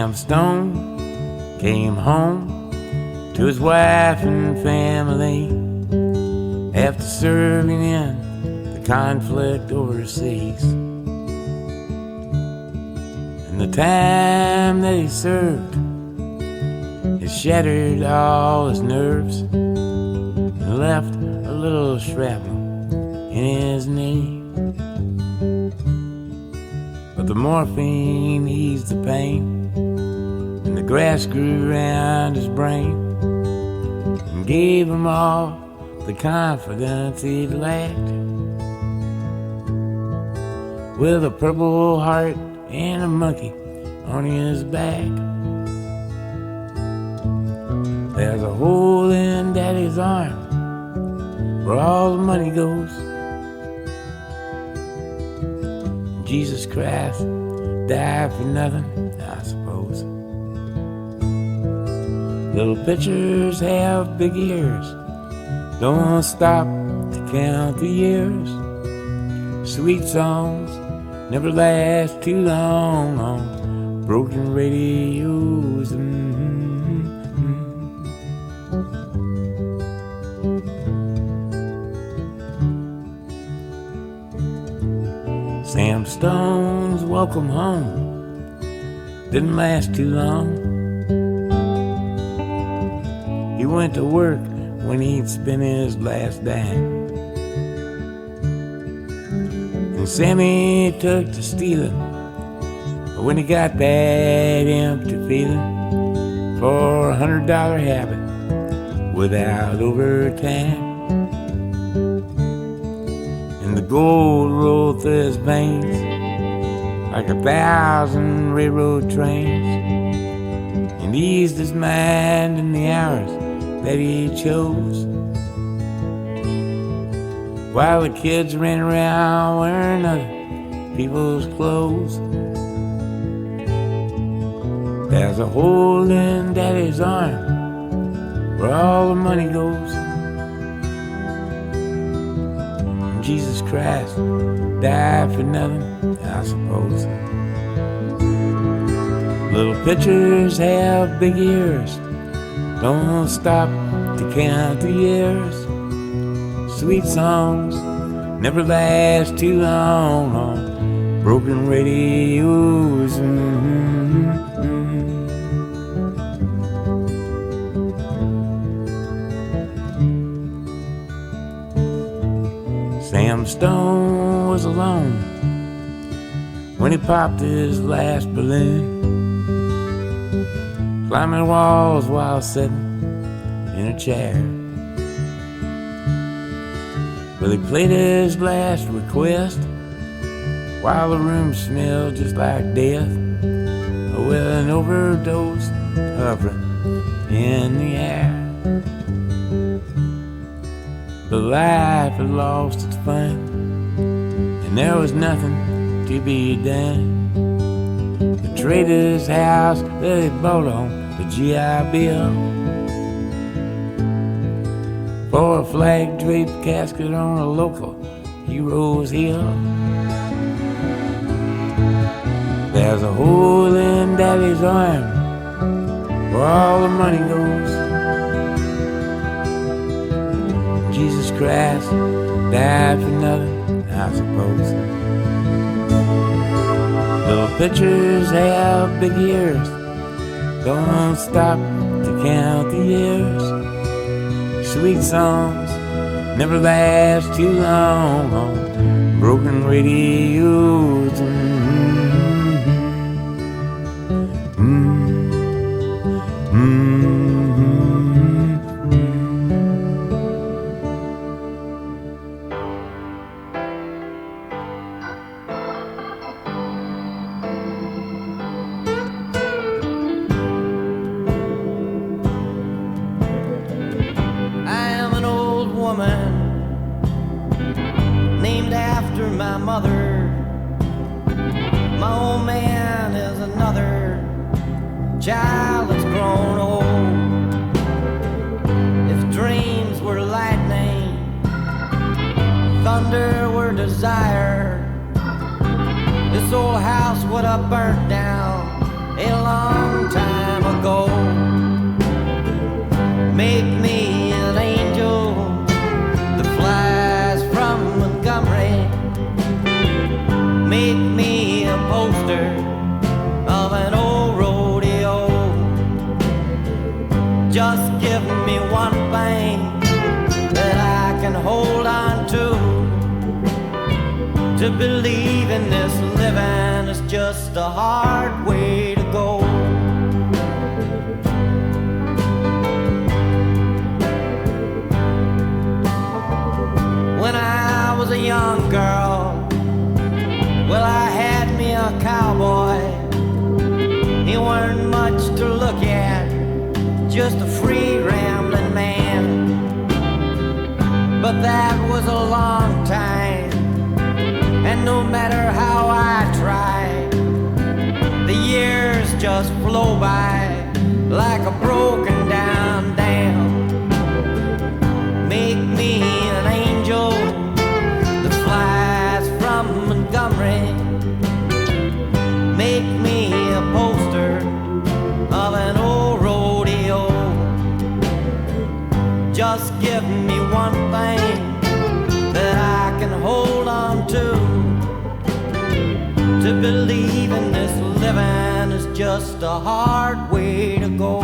Sam Stone came home to his wife and family after serving in the conflict overseas. And the time that he served, it shattered all his nerves and left a little shrapnel in his knee. But the morphine eased the pain, and the grass grew around his brain and gave him all the confidence he'd lacked. With a purple heart and a monkey on his back, there's a hole in Daddy's arm where all the money goes. Jesus Christ died for nothing, I suppose. Little pitchers have big ears, don't stop to count the years. Sweet songs never last too long on broken radios. Sam Stone's welcome home didn't last too long. He went to work when he'd spent his last dime, and Sammy took to stealing when he got that empty feeling for $100 habit without overtime. And the gold rolled through his veins like 1,000 railroad trains, and eased his mind in the hours that he chose, while the kids ran around wearing other people's clothes. There's a hole in Daddy's arm where all the money goes. Jesus Christ died for nothing, I suppose. Little pitchers have big ears, don't stop to count the years. Sweet songs never last too long on broken radios. Sam Stone was alone when he popped his last balloon, climbing walls while sitting in a chair. Well, he played his last request while the room smelled just like death, with an overdose hovering in the air. But life had lost its fun, and there was nothing to be done but trade his house that he bought on the GI Bill for a flag-draped casket on a local hero's hill. There's a hole in Daddy's arm where all the money goes. Jesus Christ died for nothing, I suppose. Little pitchers have big ears, don't stop to count the years. Sweet songs never last too long on broken radios. Named after my mother. My old man is another child that's grown old. If dreams were lightning, thunder were desire, this old house would have burnt down a long Just give me one thing that I can hold on to. To believe in this living is just a hard way to go. When I was a young girl, well, I had me a cowboy. He weren't much to look at, just a free rambling man. But that was a long time, and no matter how I try, the years just flow by like a broken down dam. Make me an angel that flies from Montgomery. Make me a poster of an old rodeo. Just give me one thing that I can hold on to. To believe in this living is just a hard way to go.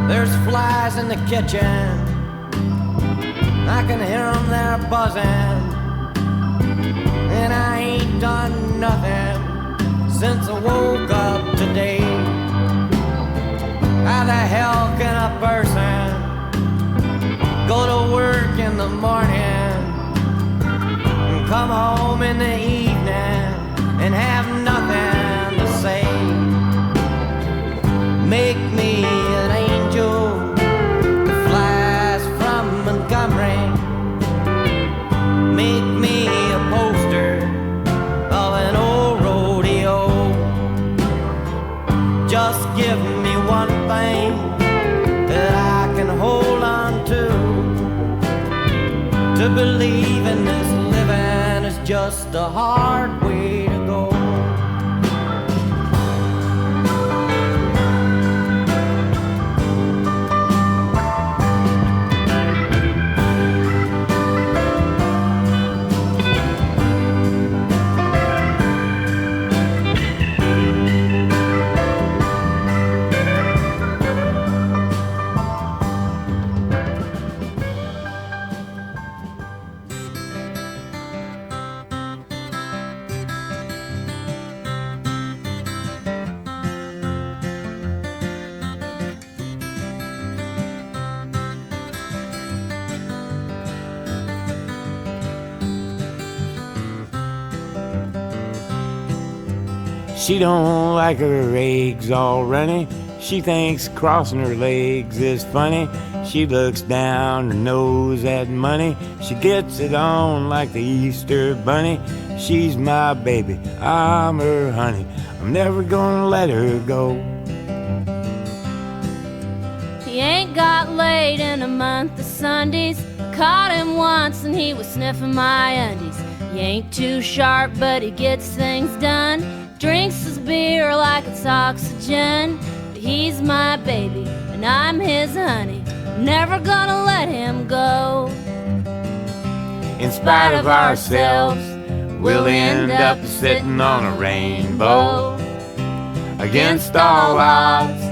There's flies in the kitchen, I can hear them there buzzing. And I ain't done nothing since I woke up today. How the hell can a person go to work in the morning and come home in the evening and have nothing to say? Make me an angel that flies from Montgomery. Make me a poster of an old rodeo. Just give me one thing that I can hold on to. To believe in this living is just a hard way to go. She don't like her eggs all runny. She thinks crossing her legs is funny. She looks down her nose at money. She gets it on like the Easter bunny. She's my baby, I'm her honey. I'm never gonna let her go. He ain't got laid in a month of Sundays. I caught him once and he was sniffing my undies. He ain't too sharp, but he gets things done. Drinks his beer like it's oxygen. But he's my baby and I'm his honey. I'm never gonna let him go. In spite of ourselves, we'll end up sitting on a rainbow. Against all odds,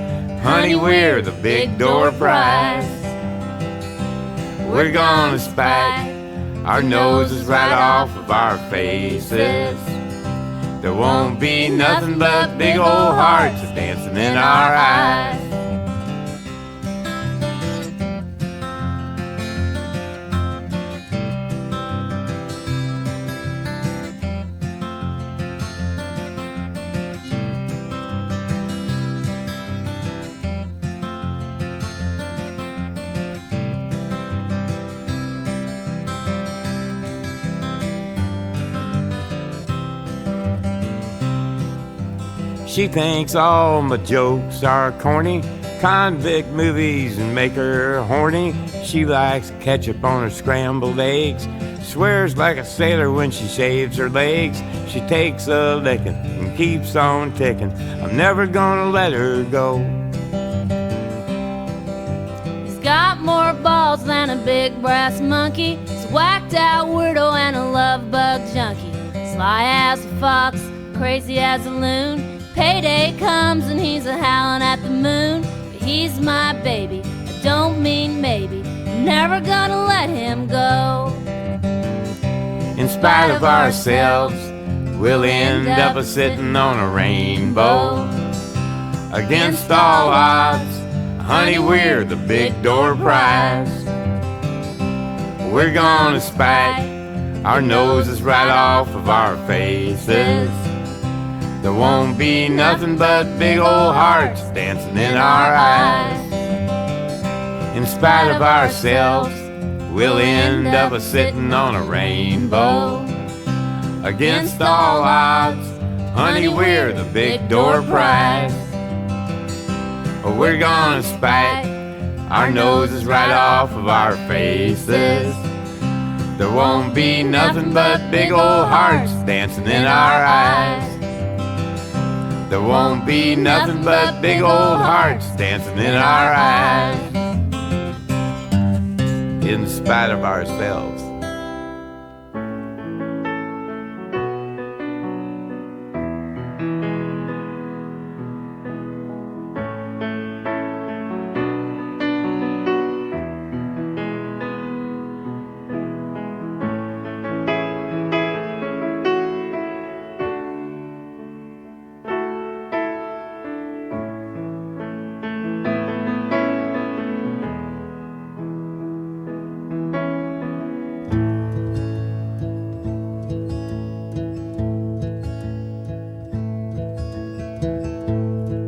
honey, we're the big door prize. We're gonna spike our noses right off of our faces. There won't be nothing but big old hearts dancing in our eyes. She thinks all my jokes are corny, convict movies and make her horny. She likes ketchup on her scrambled eggs, swears like a sailor when she shaves her legs. She takes a licking and keeps on ticking. I'm never gonna let her go. He's got more balls than a big brass monkey. He's a whacked out weirdo and a love bug junkie. As sly as a fox, crazy as a loon. Payday comes and he's a howling at the moon. But he's my baby, I don't mean maybe. I'm never gonna let him go. In spite of ourselves, we'll end up a sitting on a rainbow. Against all odds, honey, we're the big door prize. We're gonna spike our noses right off of our faces. There won't be nothing but big old hearts dancing in our eyes. In spite of ourselves, we'll end up a sitting on a rainbow. Against all odds, honey, we're the big door prize. We're gonna spike our noses right off of our faces. There won't be nothing but big old hearts dancing in our eyes. There won't be nothing but big old hearts dancing in our eyes. In spite of ourselves.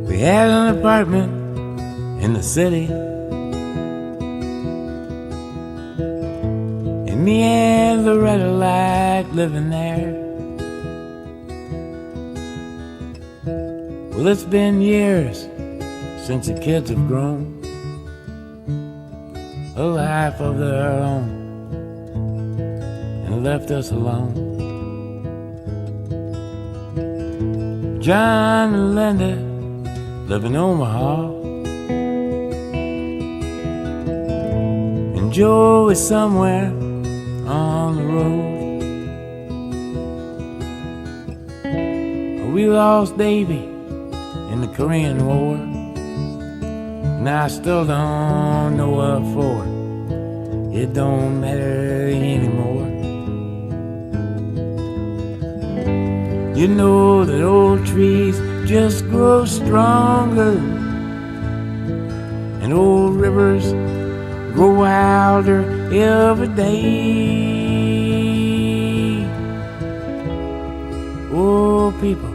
We had an apartment in the city, and me and Loretta liked living there. Well, it's been years since the kids have grown a life of their own and left us alone. John and Linda live in Omaha, and Joe is somewhere on the road. We lost Davy in the Korean War, and I still don't know what for. It don't matter anymore. You know that old trees just grow stronger, and old rivers grow wilder every day. Oh, people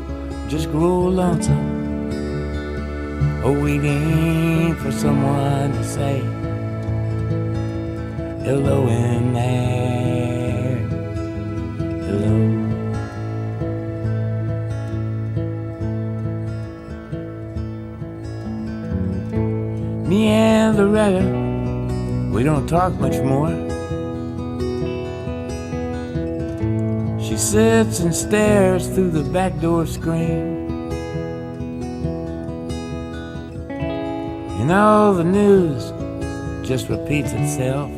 just grow lonesome, waiting for someone to say hello in there, hello. Me and Loretta, we don't talk much more. She sits and stares through the back door screen, and all the news just repeats itself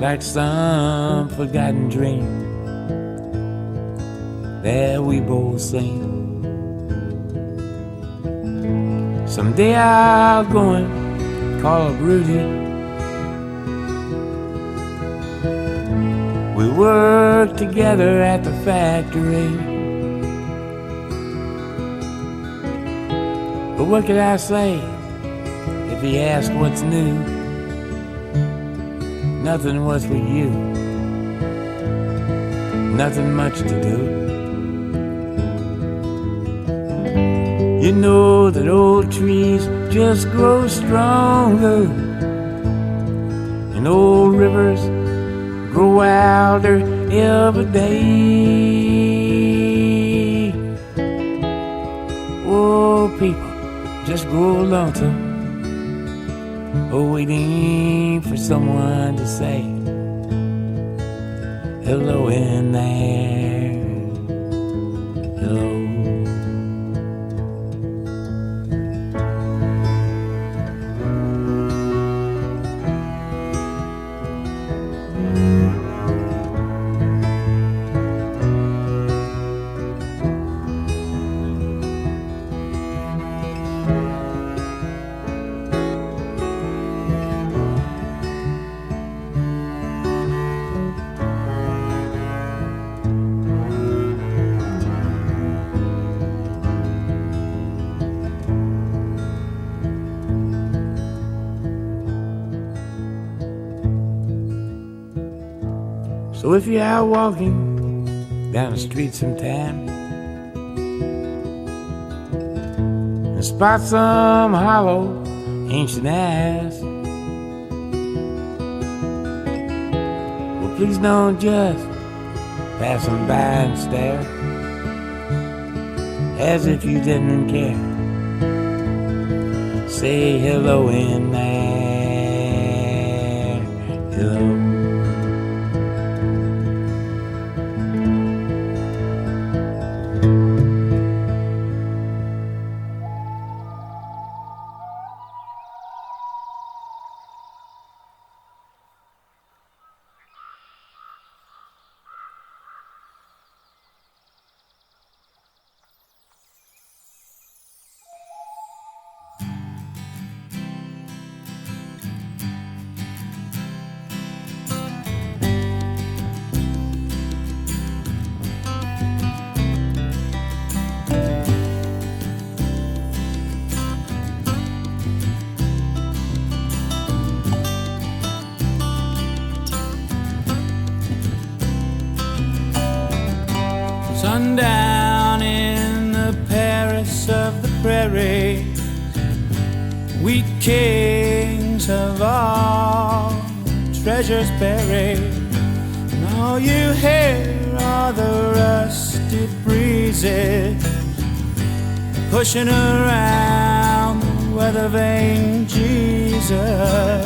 like some forgotten dream that we both seen. Someday I'll go and call up Rudy. We work together at the factory. But what could I say if he asked what's new? Nothing was for you, nothing much to do. You know that old trees just grow stronger, and old rivers grow wilder every day. Oh, people just grow lonesome, waiting for someone to say hello in there, hello. So if you're out walking down the street sometime and spot some hollow ancient ass, well, please don't just pass them by and stare as if you didn't care. Say hello in there, hello. Sundown in the Paris of the prairie, we kings of all treasures buried, and all you hear are the rusty breezes pushing around the weather vane Jesus.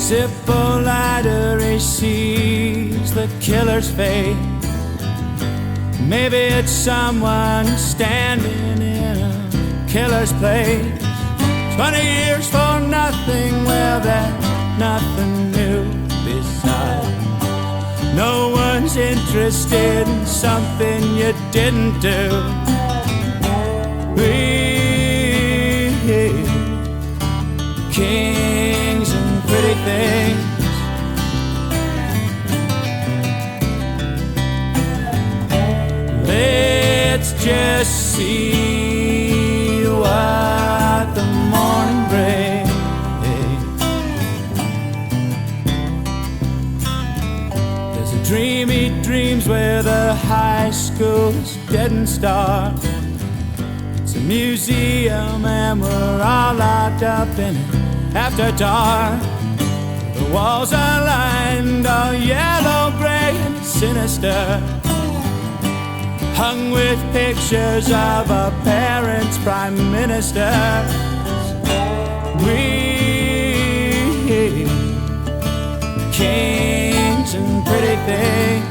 Zippo-lighter, he sees the killer's fate. Maybe it's someone standing in a killer's place. 20 years for nothing, well, that's nothing new. Besides, no one's interested in something you didn't do. We kings and pretty things, let's just see what the morning brings. There's a dream he dreams where the high school is dead and stark. It's a museum and we're all locked up in it after dark. The walls are lined all yellow, gray and sinister, hung with pictures of our parents' prime ministers. We kings and pretty things,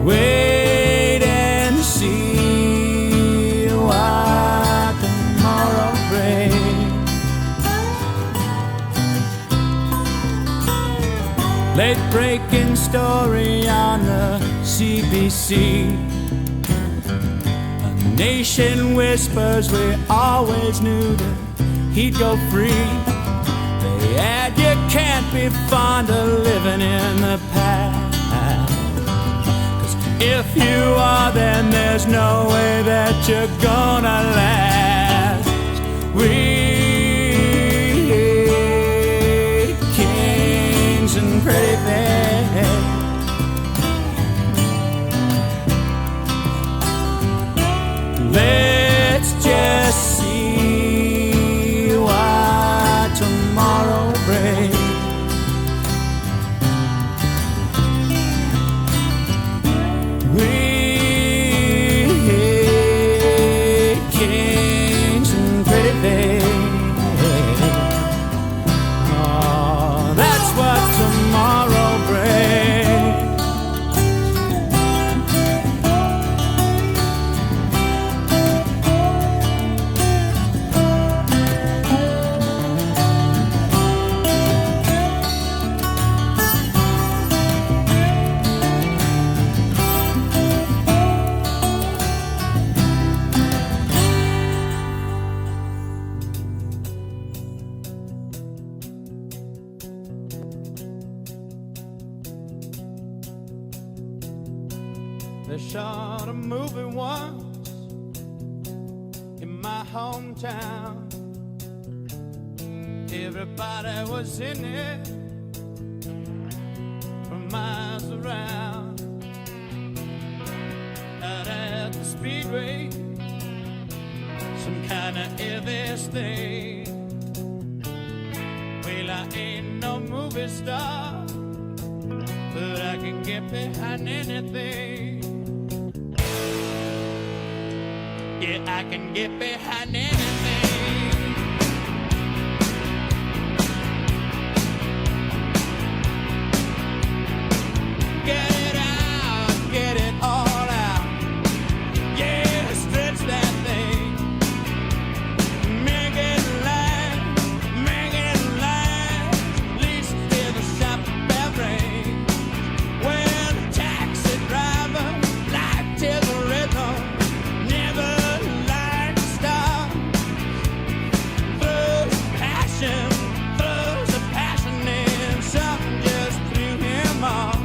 wait and see what tomorrow brings. Late breaking story on the CBC. A nation whispers we always knew that he'd go free. They add you can't be fond of living in the past. If you are, then there's no way that you're gonna last. We kings and pretty things, let's just see what tomorrow brings. Kings and pretty things, oh, that's what tomorrow brings. They shot a movie once hometown. Everybody was in it from miles around. Out at the speedway, some kind of Elvis thing. Well, I ain't no movie star, but I can get behind anything. Yeah, I can get behind anything. Get it out, get it all out. Yeah, stretch that thing. Make it last, make it last. At least till the shop bell rings. Well, taxi driver, life till the rhythm. Never like to stop. Throws a passion in. Something just threw him off.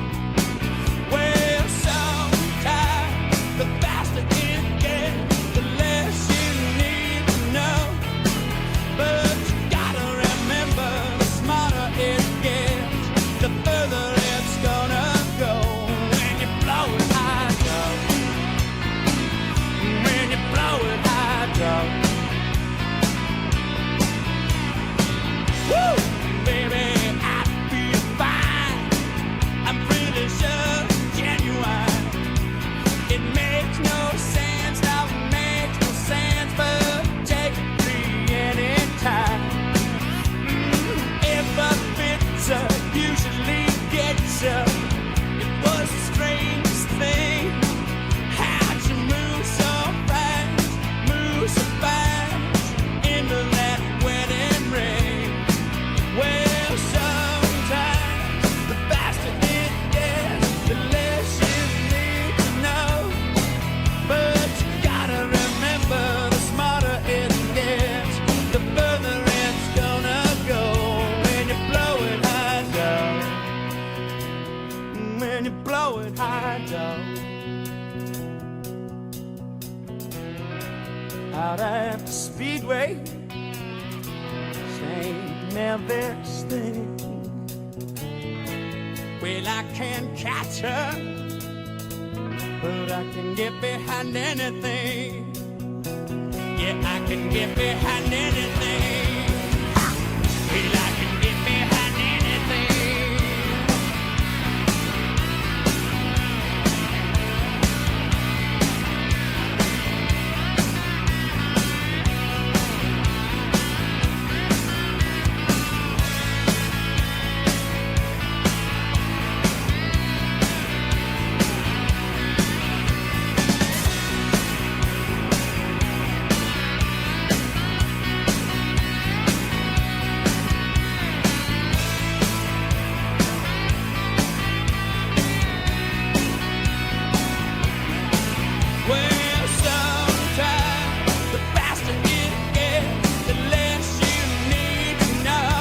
Well, sometimes the faster it gets, the less you need to know. But you gotta remember, the smarter it gets, the further it's gonna go. When you blow it high, dog. When you blow it high, dog. Woo! Baby, I feel fine. I'm pretty sure genuine. It makes no sense, now it makes no sense, but take it free anytime. If a pizza usually gets you, it was the strangest thing. How'd you move so fast into that wedding ring? Well, sometimes the faster it gets, the less you need to know. But you gotta remember, the smarter it gets, the further it's gonna go. When you blow it high down, when you blow it high down. Out at the speedway, St. Elvis thing. Well, I can't catch her, but I can get behind anything. Yeah, I can get behind anything. Well, I can get behind anything. Well, sometimes the faster it gets, the less you need to know.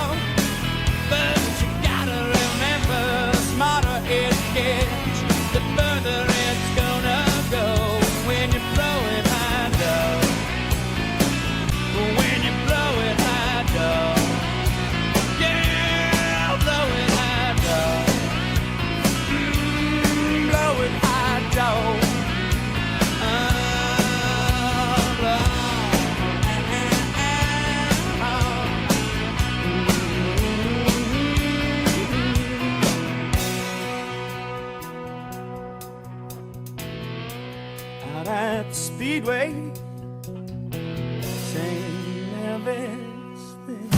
But you gotta remember, the smarter it gets, the further it's gonna go. When you blow it high down, when you blow it high down, yeah, blow it high down, blow it high down. Out at the speedway, St. Elvis thing.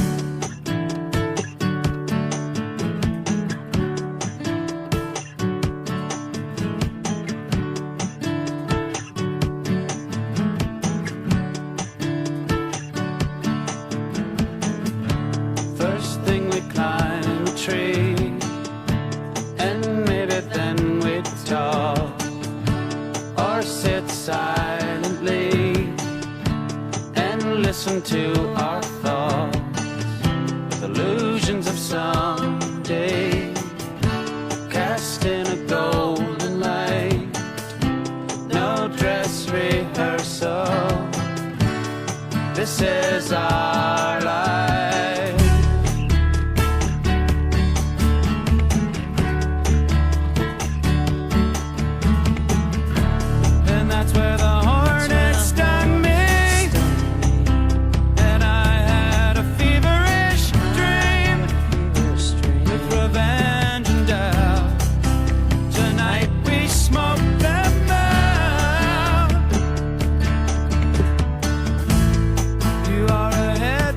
First thing we climb a tree, and maybe then we talk, or sit silently and listen to our thoughts, with illusions of someday cast in a golden light. No dress rehearsal, this is our life. And that's where the hornet stung me. And I had a feverish dream with revenge and doubt. Tonight we smoke them out. You are a head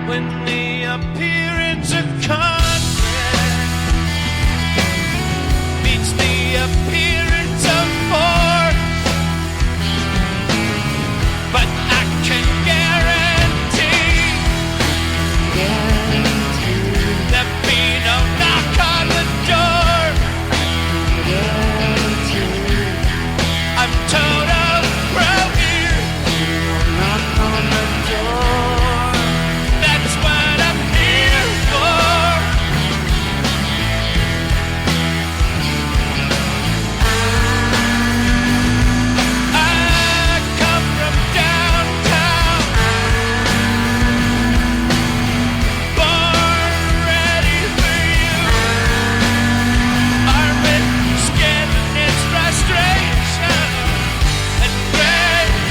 when the appearance of concrete meets the appearance of force. But I can guarantee there'll be no knock on the door. I'm total pro here. Knock on the door. That's what I'm here for. I come from downtown, born ready for you. Armed with scandalous frustration and grace.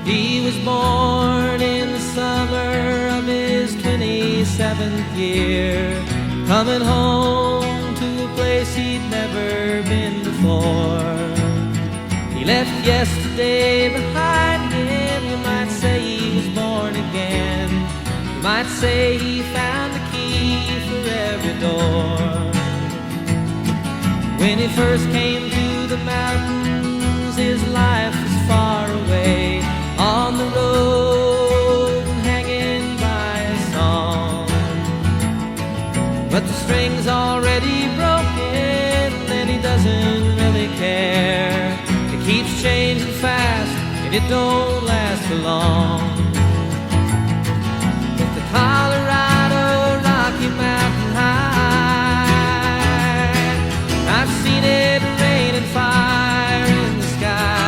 He was born in the summer of his 27th year, coming home to a place he'd never been before. He left yesterday behind him. You might say he was born again. You might say he found the key for every door. When he first came to the mountains, his life was far away, on the road, hanging by a song. But the string's already broken, and he doesn't really care. It keeps changing fast, and it don't last for long. With the Colorado Rocky Mountain High, I've seen it rain and fire in the sky.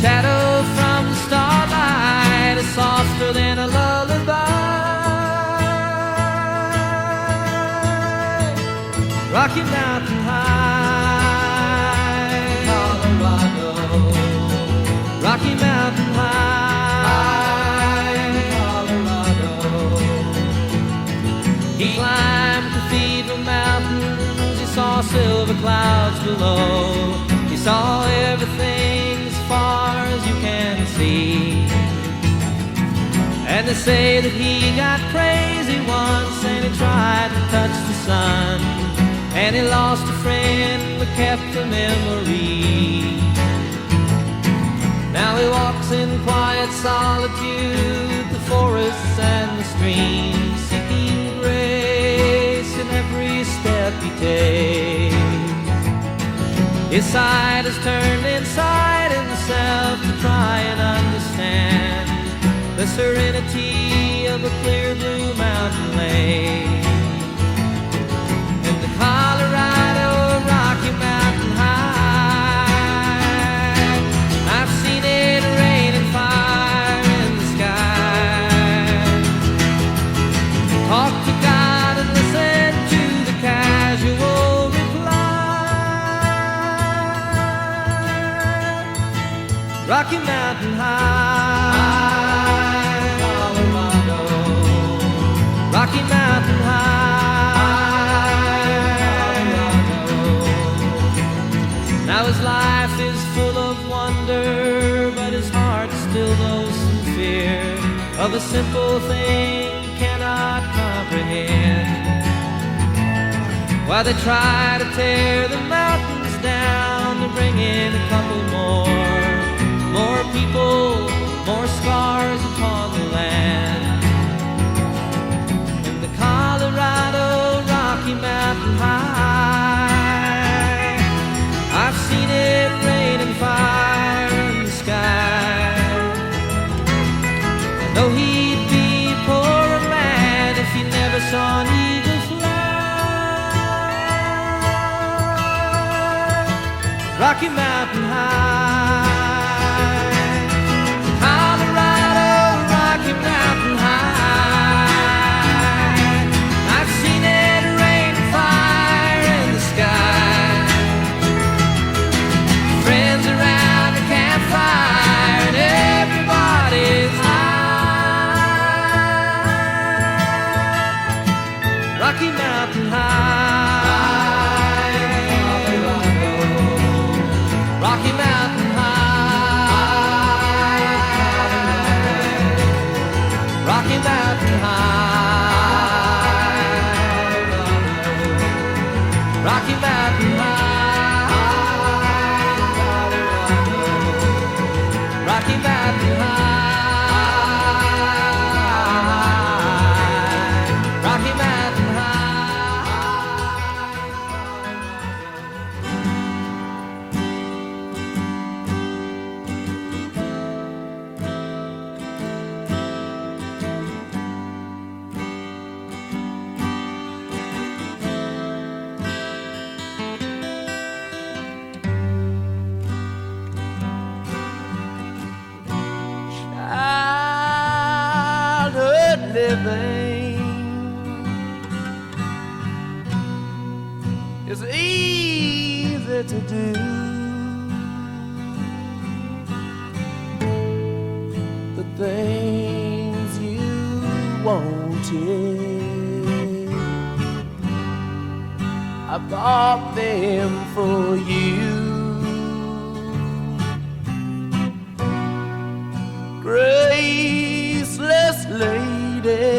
Shadow from the starlight is softer than a lullaby. Rocky Mountain High, Colorado. Rocky Mountain High, Colorado. He climbed Cathedral Mountains. He saw silver clouds below. He saw everything far as you can see. And they say that he got crazy once, and he tried to touch the sun, and he lost a friend but kept a memory. Now he walks in quiet solitude, the forests and the streams, seeking grace in every step days. His side is turned inside himself to try and understand the serenity of a clear blue mountain lake and the Colorado Rocky Mountain High. I've seen it rain and fire in the sky. Talk to God and listen to the casual reply. Rocky Mountain High, Colorado. Rocky Mountain High, Colorado. Now his life is full of wonder, but his heart still knows some fear of a simple thing he cannot comprehend. While they try to tear the mountains down to bring in a couple more people, more scars upon the land. In the Colorado Rocky Mountain High, I've seen it rain and fire in the sky. I know he'd be a poorer man if he never saw an eagle fly. Rocky Mountain High, Colorado Rocky Mountain High. I've seen it rain and fire in the sky. Friends around the campfire and everybody's high. Rocky Mountain High, Colorado. Rocky Mountain High, Rocky Mountain High, Rocky Mountain High, Rocky Mountain High, Rocky Mountain childhood living is easy to do. The things you wanted, I bought them for you. Graceless lady,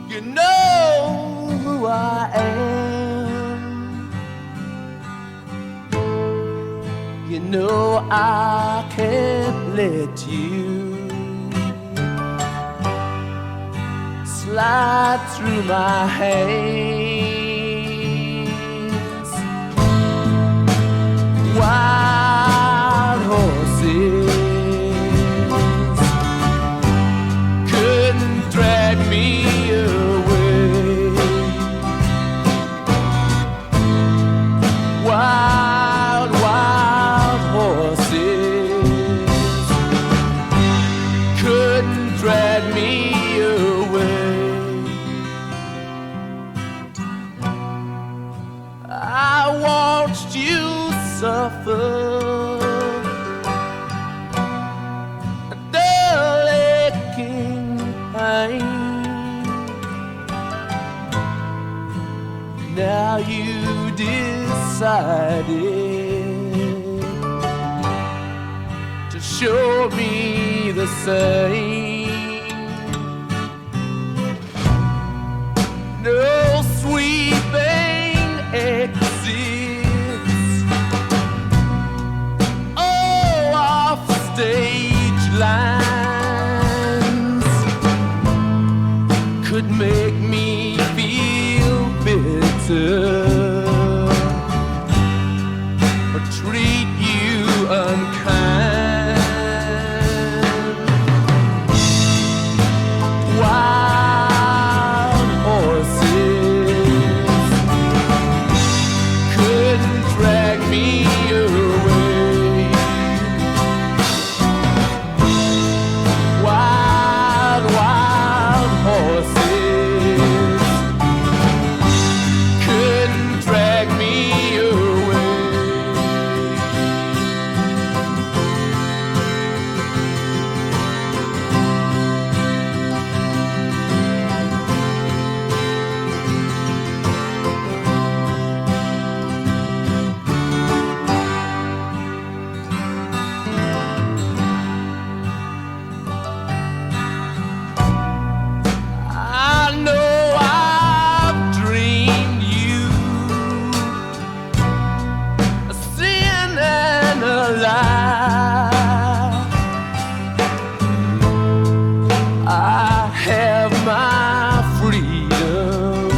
you know who I am. You know I can't let you slide through my hands. Wild horses couldn't drag me away. Wild, wild horses couldn't drag me away. I watched you suffer a dull aching pain. Now you decided to show me the same. No sweeping exits, oh, off stage lines could make me or treat you unkind. Wild horses couldn't drag me away. Wild, wild horses couldn't drag me away. I know I've dreamed you a sin and a lie. I have my freedom,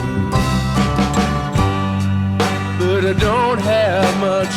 but I don't have much